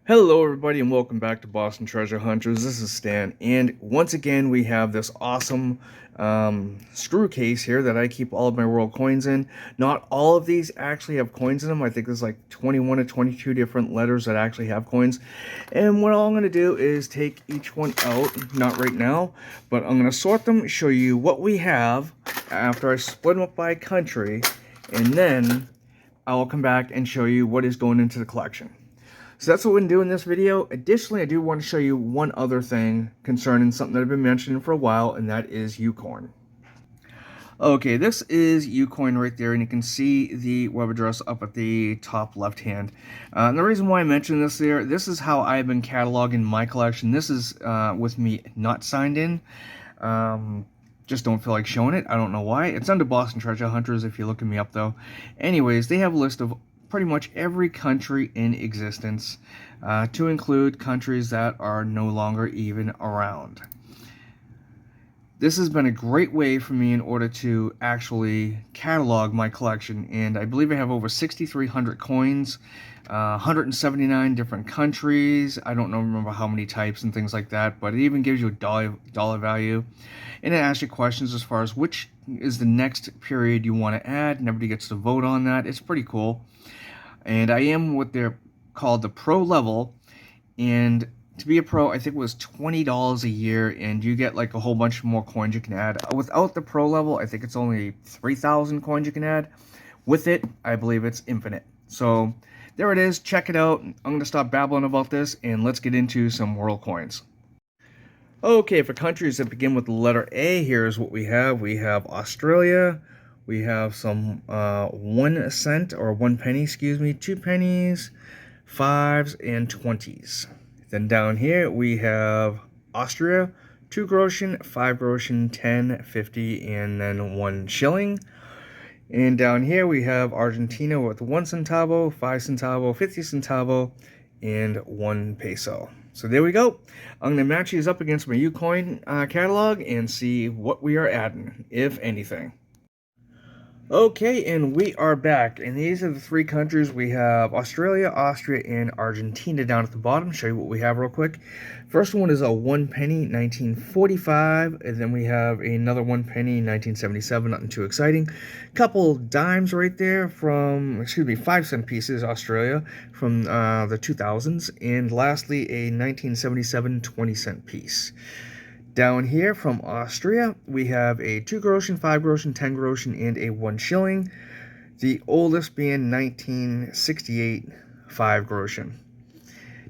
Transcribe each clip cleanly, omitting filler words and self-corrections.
Hello, everybody, and welcome back to Boston Treasure Hunters. This is Stan, and once again, we have this awesome screw case here that I keep all of my world coins in. Not all of these actually have coins in them. I think there's like 21 or 22 different letters that actually have coins. And what I'm going to do is take each one out, not right now, but I'm going to sort them, show you what we have after I split them up by country, and then I will come back and show you what is going into the collection. So that's what we're going to do in this video. Additionally, I do want to show you one other thing concerning something that I've been mentioning for a while, and that is Ucoin. Okay, this is Ucoin right there, and you can see the web address up at the top left hand. And the reason why I mentioned this there, this is how I've been cataloging my collection. This is with me not signed in. Just don't feel like showing it. I don't know why. It's under Boston Treasure Hunters if you're looking me up, though. Anyways, they have a list of pretty much every country in existence, to include countries that are no longer even around. This has been a great way for me in order to actually catalog my collection, and I believe I have over 6,300 coins, 179 different countries. I don't remember how many types and things like that, but it even gives you a dollar value, and it asks you questions as far as which is the next period you want to add, and everybody gets to vote on that. It's pretty cool. And I am what they're called the pro level, and to be a pro, I think it was $20 a year, and you get like a whole bunch more coins you can add. Without the pro level, I think it's only 3,000 coins you can add. With it, I believe it's infinite. So there it is. Check it out. I'm going to stop babbling about this, and let's get into some world coins. Okay, for countries that begin with the letter A, here's what we have. We have Australia. We have some 1 cent or 1 penny, excuse me, 2 pennies, 5s, and 20s. Then down here we have Austria, 2 groschen, 5 groschen, 10, 50, and then 1 shilling. And down here we have Argentina with 1 centavo, 5 centavo, 50 centavo, and 1 peso. So there we go. I'm going to match these up against my Ucoin catalog and see what we are adding, if anything. Okay, and we are back, and these are the 3 countries. We have Australia, Austria, and Argentina down at the bottom. Show you what we have real quick. First one is a 1 penny, 1945, and then we have another 1 penny, 1977, nothing too exciting. Couple dimes right there from, 5-cent pieces, Australia, from the 2000s, and lastly, a 1977 20-cent piece. Down here from Austria, we have a 2 groschen, 5 groschen, 10 groschen, and a 1 shilling. The oldest being 1968 5 groschen.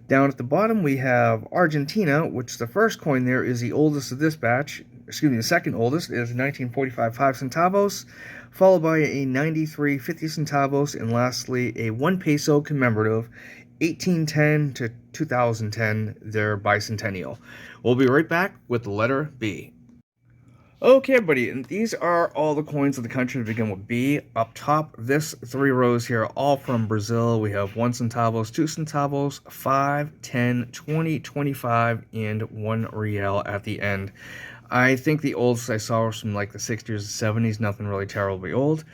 Down at the bottom, we have Argentina, which the first coin there is the oldest of this batch. The second oldest is 1945 5 centavos, followed by a 93 50 centavos, and lastly a 1 peso commemorative, 1810 to 2010, their bicentennial. We'll be right back with the letter B. Okay, everybody, and these are all the coins of the country to begin with B. Up top, this 3 rows here are all from Brazil. We have 1 centavos, 2 centavos, 5, 10, 20, 25, and 1 real at the end. I think the oldest I saw was from like the 60s or 70s, nothing really terribly old.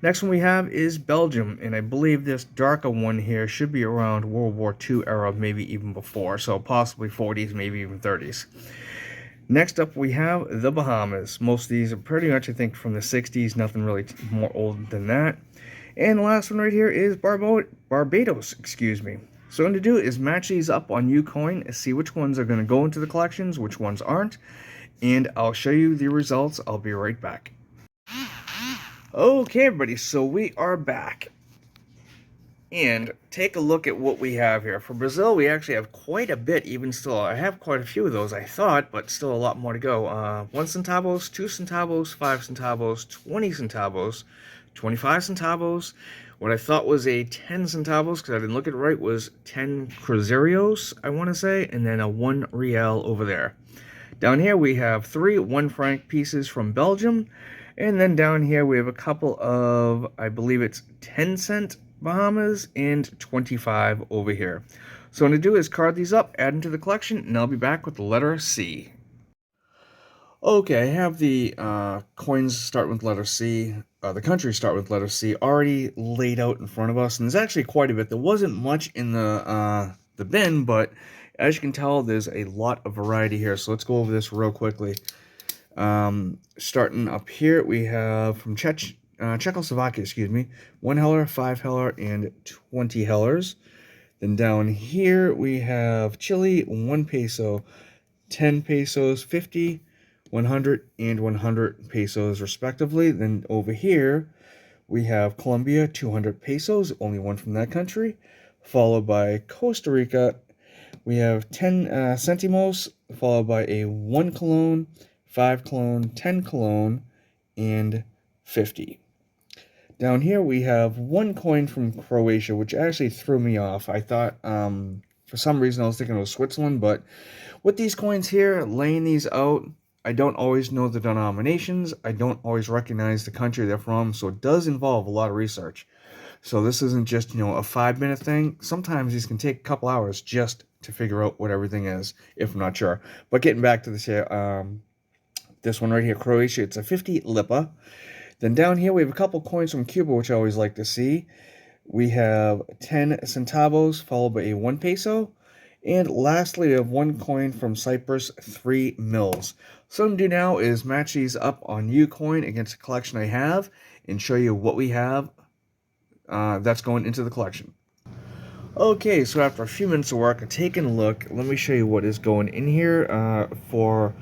Next one we have is Belgium, and I believe this darker one here should be around World War II era, maybe even before, so possibly 40s, maybe even 30s. Next up we have the Bahamas. Most of these are pretty much, I think, from the 60s, nothing really more old than that. And the last one right here is Barbados, excuse me. So what I'm going to do is match these up on Ucoin, see which ones are going to go into the collections, which ones aren't, and I'll show you the results. I'll be right back. Okay, everybody, so we are back. And take a look at what we have here. For Brazil, we actually have quite a bit, even still. I have quite a few of those, I thought, but still a lot more to go. 1 centavos, 2 centavos, 5 centavos, 20 centavos, 25 centavos. What I thought was a 10 centavos, because I didn't look at it right, was 10 cruzeiros, I want to say, and then a 1 real over there. Down here, we have 3 1 franc pieces from Belgium. And then down here we have a couple of, I believe it's 10 cent Bahamas and 25 over here. So what I'm going to do is card these up, add them to the collection, and I'll be back with the letter C. Okay, I have the coins start with letter C, the countries start with letter C already laid out in front of us, and there's actually quite a bit. There wasn't much in the the bin, but as you can tell, there's a lot of variety here. So let's go over this real quickly. Starting up here, we have from Czechoslovakia, excuse me, 1 heller, 5 heller, and 20 hellers. Then down here, we have Chile, 1 peso, 10 pesos, 50, 100, and 100 pesos, respectively. Then over here, we have Colombia, 200 pesos, only one from that country, followed by Costa Rica. We have 10 centimos, followed by a 1 cologne, 5 cologne, 10 cologne, and 50. Down here we have 1 coin from Croatia, which actually threw me off. I thought, for some reason I was thinking it was Switzerland, but with these coins here, laying these out, I don't always know the denominations. I don't always recognize the country they're from, so it does involve a lot of research. So this isn't just, a 5-minute thing. Sometimes these can take a couple hours just to figure out what everything is, if I'm not sure. But getting back to this here, this one right here, Croatia, it's a 50 lipa. Then down here we have a couple coins from Cuba, which I always like to see. We have 10 centavos, followed by a 1 peso. And lastly, we have 1 coin from Cyprus, 3 mils. So what I'm going to do now is match these up on Ucoin against the collection I have and show you what we have that's going into the collection. Okay, so after a few minutes of work, taking a look, let me show you what is going in here. For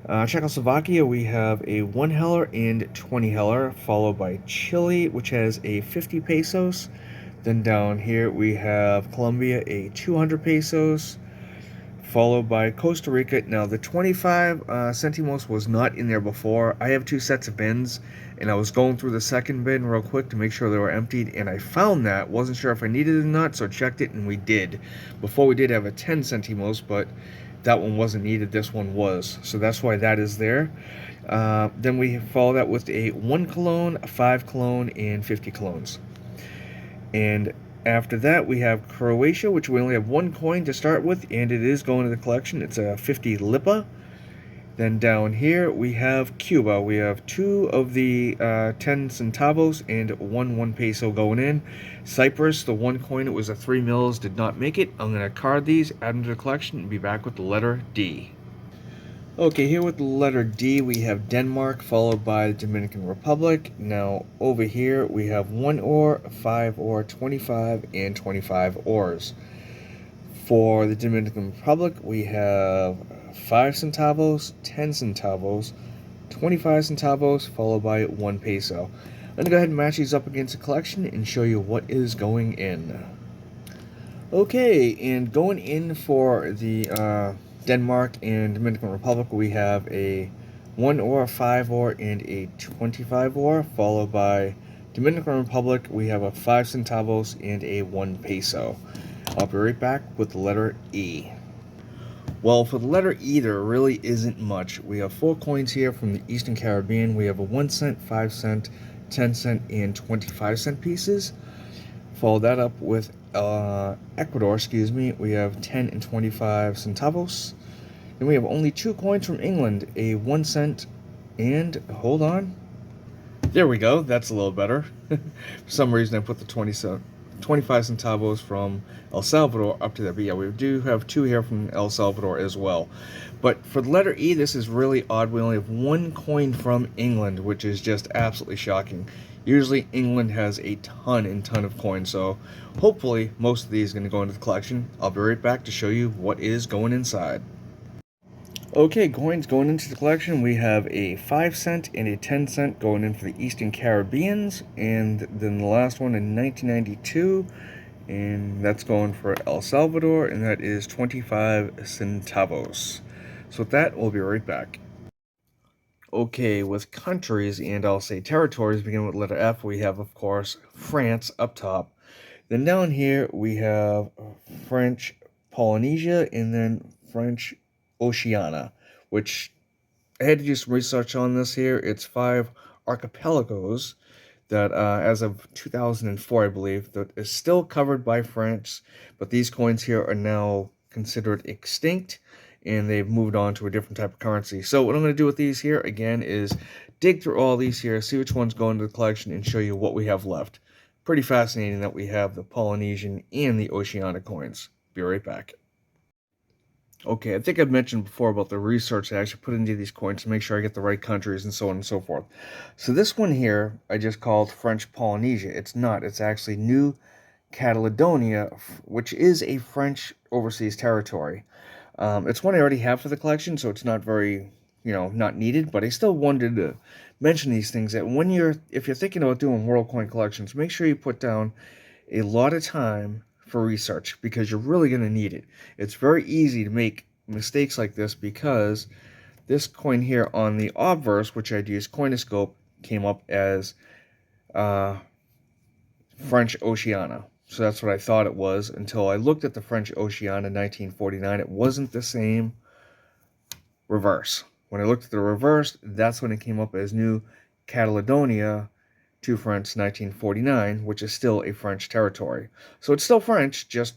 Czechoslovakia, we have a 1 heller and 20 heller, followed by Chile, which has a 50 pesos. Then down here we have Colombia, a 200 pesos, followed by Costa Rica. Now the 25 centimos was not in there before. I have 2 sets of bins, and I was going through the second bin real quick to make sure they were emptied, and I found that. Wasn't sure if I needed it or not, so I checked it, and we did. Before we did have a 10 centimos, but that one wasn't needed. This one was, so that's why that is there. Then we follow that with a 1 cologne, 5 cologne, and 50 colognes. And after that, we have Croatia, which we only have 1 coin to start with, and it is going to the collection. It's a 50 lipa. Then down here, we have Cuba. We have 2 of the 10 centavos and 1 peso going in. Cyprus, the 1 coin, it was a 3 mils, did not make it. I'm going to card these, add them to the collection, and be back with the letter D. Okay, here with the letter D, we have Denmark, followed by the Dominican Republic. Now, over here, we have 1 ore, 5 ore, 25, and 25 ores. For the Dominican Republic, we have 5 centavos, 10 centavos, 25 centavos, followed by 1 peso. I'm going to go ahead and match these up against the collection and show you what is going in. Okay, and going in for the Denmark and Dominican Republic, we have a 1 ore, 5 ore, and a 25 ore, followed by Dominican Republic, we have a 5 centavos and a 1 peso. I'll be right back with the letter E. Well, for the letter E, there really isn't much. We have 4 coins here from the Eastern Caribbean. We have a 1 cent, 5 cent, 10 cent, and 25 cent pieces. Follow that up with Ecuador, we have 10 and 25 centavos. Then we have only 2 coins from England, a 1 cent, and, hold on, there we go, that's a little better. For some reason I put the 25 centavos from El Salvador up to there, but yeah, we do have 2 here from El Salvador as well. But for the letter E, this is really odd. We only have 1 coin from England, which is just absolutely shocking. Usually England has a ton of coins, so hopefully most of these are going to go into the collection. I'll be right back to show you what is going inside. Okay, coins going into the collection. We have a 5 cent and a 10 cent going in for the Eastern Caribbeans, and then the last one in 1992, and that's going for El Salvador, and that is 25 centavos. So with that, we'll be right back. Okay, with countries, and I'll say territories, beginning with letter F, we have, of course, France up top. Then down here, we have French Polynesia, and then French Oceania, which I had to do some research on this here. It's 5 archipelagos that, as of 2004, I believe, that is still covered by France, but these coins here are now considered extinct, and they've moved on to a different type of currency. So what I'm going to do with these here, again, is dig through all these here, see which ones go into the collection, and show you what we have left. Pretty fascinating that we have the Polynesian and the Oceania coins. Be right back. Okay, I think I've mentioned before about the research I actually put into these coins to make sure I get the right countries and so on and so forth. So this one here, I just called French Polynesia. It's not. It's actually New Caledonia, which is a French overseas territory. It's one I already have for the collection, so it's not very, not needed, but I still wanted to mention these things that if you're thinking about doing world coin collections, make sure you put down a lot of time for research because you're really going to need it. It's very easy to make mistakes like this because this coin here on the obverse, which I'd use Coinoscope, came up as French Oceania. So that's what I thought it was until I looked at the French Oceania 1949. It wasn't the same reverse. When I looked at the reverse, that's when it came up as New Caledonia to French 1949, which is still a French territory. So it's still French, just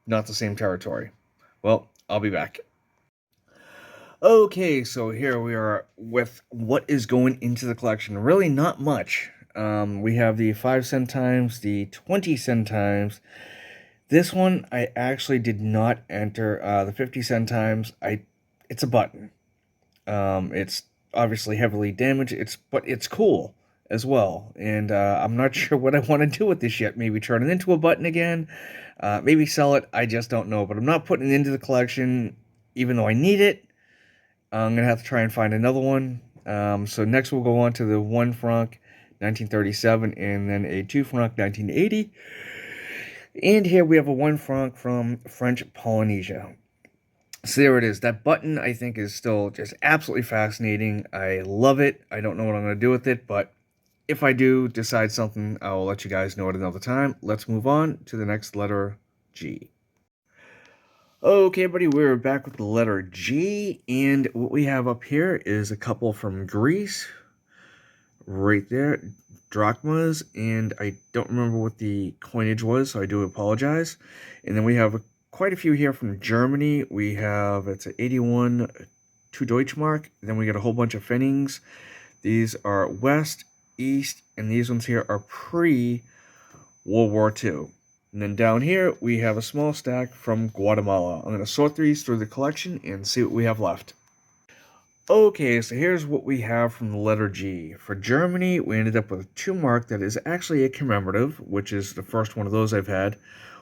not the same territory. Well, I'll be back. Okay, so here we are with what is going into the collection. Really not much. We have the 5 centimes, the 20 centimes. This one I actually did not enter. The 50 centimes, it's a button. It's obviously heavily damaged. But it's cool as well. And I'm not sure what I want to do with this yet. Maybe turn it into a button again. Maybe sell it. I just don't know. But I'm not putting it into the collection, even though I need it. I'm going to have to try and find another one. So next we'll go on to the 1 franc 1937 and then a 2 franc 1980. And here we have a 1 franc from French Polynesia. So there it is. That button, I think, is still just absolutely fascinating. I love it. I don't know what I'm going to do with it, but if I do decide something, I'll let you guys know at another time. Let's move on to the next letter, G. Okay, everybody, we're back with the letter G, and what we have up here is a couple from Greece, right there, drachmas, and I don't remember what the coinage was, so I do apologize. And then we have quite a few here from Germany. We have, it's an 81 to Deutschmark, then we got a whole bunch of Pfennigs. These are West, East, and these ones here are pre-World War II. And then down here, we have a small stack from Guatemala. I'm going to sort these through the collection and see what we have left. Okay, so here's what we have from the letter G. For Germany, we ended up with a 2 mark that is actually a commemorative, which is the first one of those I've had.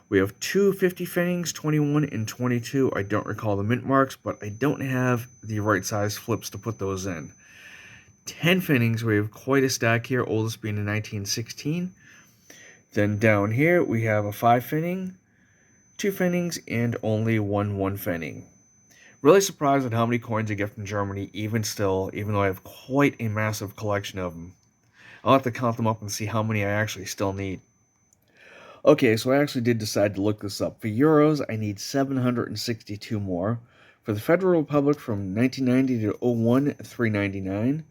We have 2 50 Pfennigs, 21 and 22. I don't recall the mint marks, but I don't have the right size flips to put those in. 10 Pfennigs, we have quite a stack here, oldest being in 1916. Then down here, we have a 5 Pfennig, 2 Pfennigs, and only 1 Pfennig. Really surprised at how many coins I get from Germany, even though I have quite a massive collection of them. I'll have to count them up and see how many I actually still need. Okay, so I actually did decide to look this up. For euros, I need 762 more. For the Federal Republic from 1990 to 01, 399.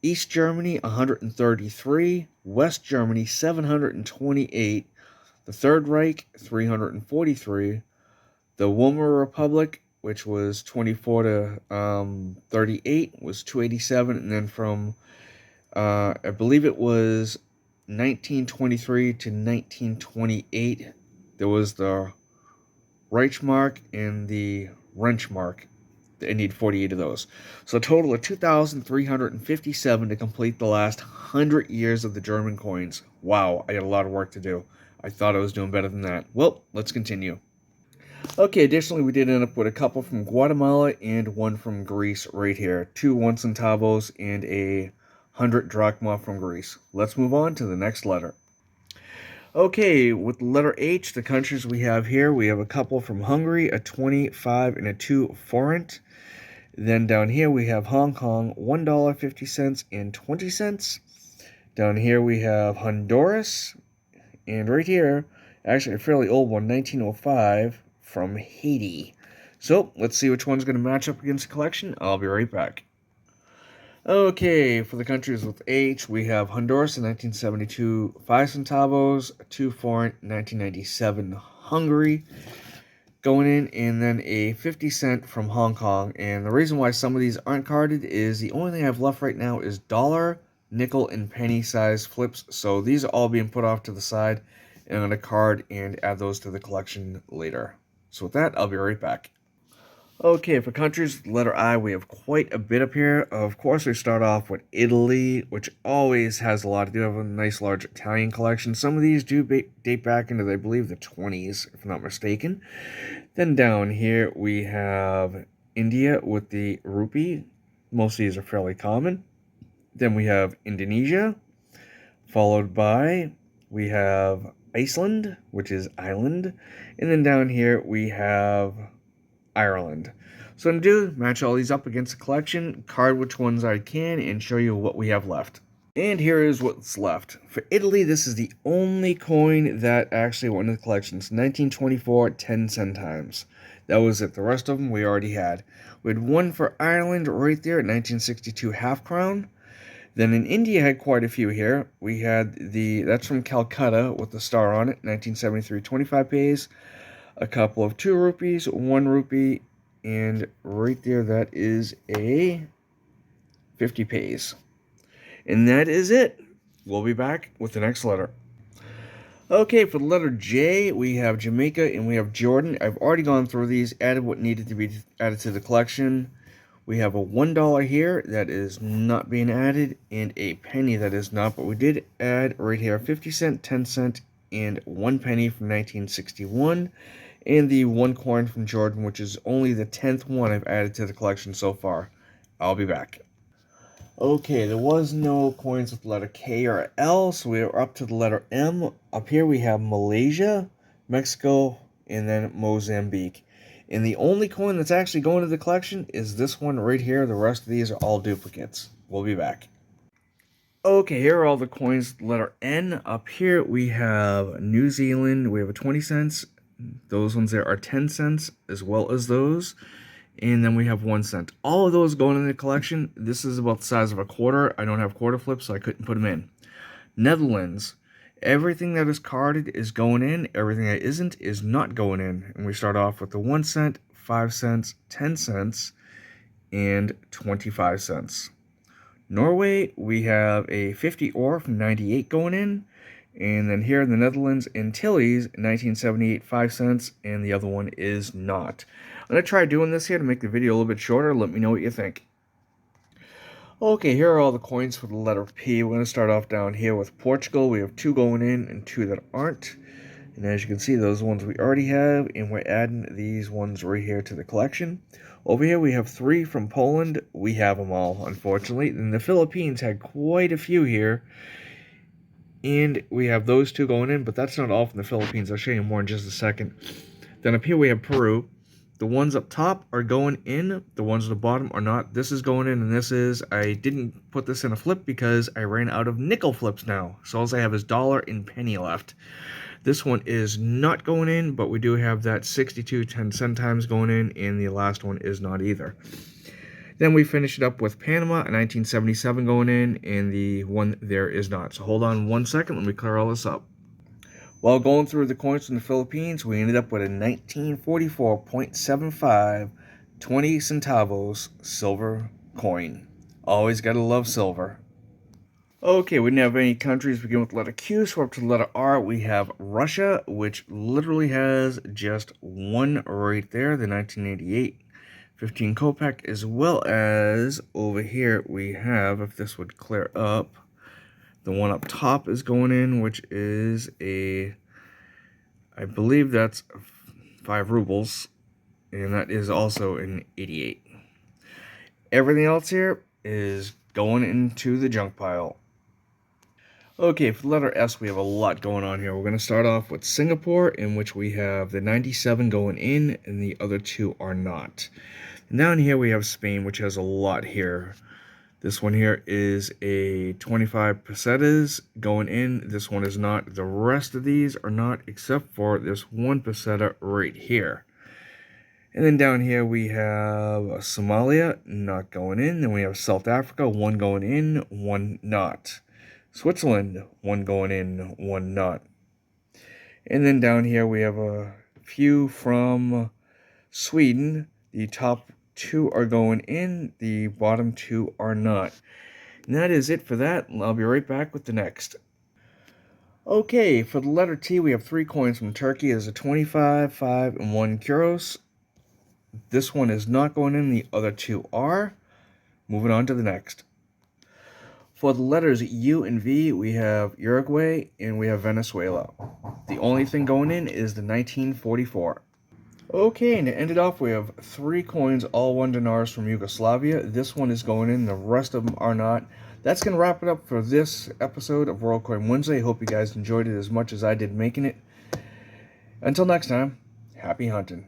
East Germany, 133. West Germany, 728. The Third Reich, 343. The Weimar Republic, which was 24 to 38, was 287. And then from, I believe it was 1923 to 1928, there was the Reichsmark and the Reichsmark. I need 48 of those. So a total of 2,357 to complete the last 100 years of the German coins. Wow, I got a lot of work to do. I thought I was doing better than that. Well, let's continue. Okay, additionally, we did end up with a couple from Guatemala and 1 from Greece right here. 2 1 centavos and a 100 drachma from Greece. Let's move on to the next letter. Okay, with the letter H, the countries we have here, we have a couple from Hungary, a 25 and a 2 forint. Then down here we have Hong Kong, $1.50 and 20 cents. Down here we have Honduras, and right here, actually a fairly old one, 1905, from Haiti. So, let's see which one's going to match up against the collection. I'll be right back. Okay, for the countries with H, we have Honduras in 1972, 5 centavos, 2 forint, 1997, Hungary going in, and then a 50 cent from Hong Kong. And the reason why some of these aren't carded is the only thing I have left right now is dollar, nickel, and penny size flips. So these are all being put off to the side, and I'm going to card and add those to the collection later. So with that, I'll be right back. Okay, for countries, letter I, we have quite a bit up here. Of course, we start off with Italy, which always has a lot. They do have a nice large Italian collection. Some of these do date back into, I believe, the 20s, if I'm not mistaken. Then down here, we have India with the rupee. Most of these are fairly common. Then we have Indonesia, followed by, we have Iceland, which is island. And then down here, we have Ireland. So I'm going to do, match all these up against the collection, card which ones I can, and show you what we have left. And here is what's left. For Italy, this is the only coin that actually went into the collection. It's 1924 10 centimes. That was it. The rest of them we already had. We had one for Ireland right there at 1962 half crown. Then in India had quite a few here. We had that's from Calcutta with the star on it, 1973 25 paise. A couple of 2 rupees, 1 rupee, and right there that is a 50 paise. And that is it. We'll be back with the next letter. Okay, for the letter J, we have Jamaica and we have Jordan. I've already gone through these, added what needed to be added to the collection. We have a $1 here that is not being added, and a penny that is not, but we did add right here 50 cent, 10 cent, and 1 penny from 1961, and the 1 coin from Jordan, which is only the 10th one I've added to the collection so far. I'll be back. Okay, there was no coins with the letter K or L, so we're up to the letter M. Up here we have Malaysia, Mexico, and then Mozambique. And the only coin that's actually going to the collection is this one right here. The rest of these are all duplicates. We'll be back. Okay, here are all the coins, letter N. Up here we have New Zealand. We have a 20 cents. Those ones there are 10 cents, as well as those. And then we have 1 cent. All of those going in the collection. This is about the size of a quarter. I don't have quarter flips, so I couldn't put them in. Netherlands. Everything that is carded is going in. Everything that isn't is not going in. And we start off with the 1 cent, 5 cents, 10 cents, and 25 cents. Norway, we have a 50 ore from 98 going in. And then here in the Netherlands, Antilles, 1978, 5 cents, and the other one is not. I'm going to try doing this here to make the video a little bit shorter. Let me know what you think. Okay, here are all the coins for the letter P. We're going to start off down here with Portugal. We have 2 going in and 2 that aren't. And as you can see, those ones we already have, and we're adding these ones right here to the collection. Over here we have 3 from Poland. We have them all, unfortunately. And the Philippines had quite a few here. And we have those 2 going in, but that's not all from the Philippines. I'll show you more in just a second. Then up here we have Peru. The ones up top are going in. The ones at the bottom are not. This is going in, and this is. I didn't put this in a flip because I ran out of nickel flips now. So all I have is dollar and penny left. This one is not going in, but we do have that 62 10 centimes going in, and the last one is not either. Then we finish it up with Panama, a 1977 going in, and the one there is not. So hold on 1 second. Let me clear all this up. While going through the coins from the Philippines, we ended up with a 1944.75 20 centavos silver coin. Always gotta love silver. Okay, we didn't have any countries begin with the letter Q, so we're up to the letter R. We have Russia, which literally has just one right there, the 1988 15 Kopeck, as well as over here we have, if this would clear up, the one up top is going in, which is a, I believe that's 5 rubles, and that is also an 88. Everything else here is going into the junk pile. Okay, for the letter S, we have a lot going on here. We're going to start off with Singapore, in which we have the 97 going in, and the other 2 are not. And down here we have Spain, which has a lot here. This one here is a 25 pesetas going in. This one is not. The rest of these are not, except for this 1 peseta right here. And then down here we have Somalia, not going in. Then we have South Africa, 1 going in, 1 not. Switzerland, 1 going in, 1 not. And then down here we have a few from Sweden. The top 2 are going in, the bottom 2 are not. And that is it for that. I'll be right back with the next. Okay, for the letter T, we have 3 coins from Turkey. There's a 25, 5, and 1 Kuros. This one is not going in, the other 2 are. Moving on to the next. For the letters U and V, we have Uruguay and we have Venezuela. The only thing going in is the 1944. Okay, and to end it off, we have 3 coins, all 1 dinars from Yugoslavia. This one is going in, the rest of them are not. That's going to wrap it up for this episode of World Coin Wednesday. Hope you guys enjoyed it as much as I did making it. Until next time, happy hunting.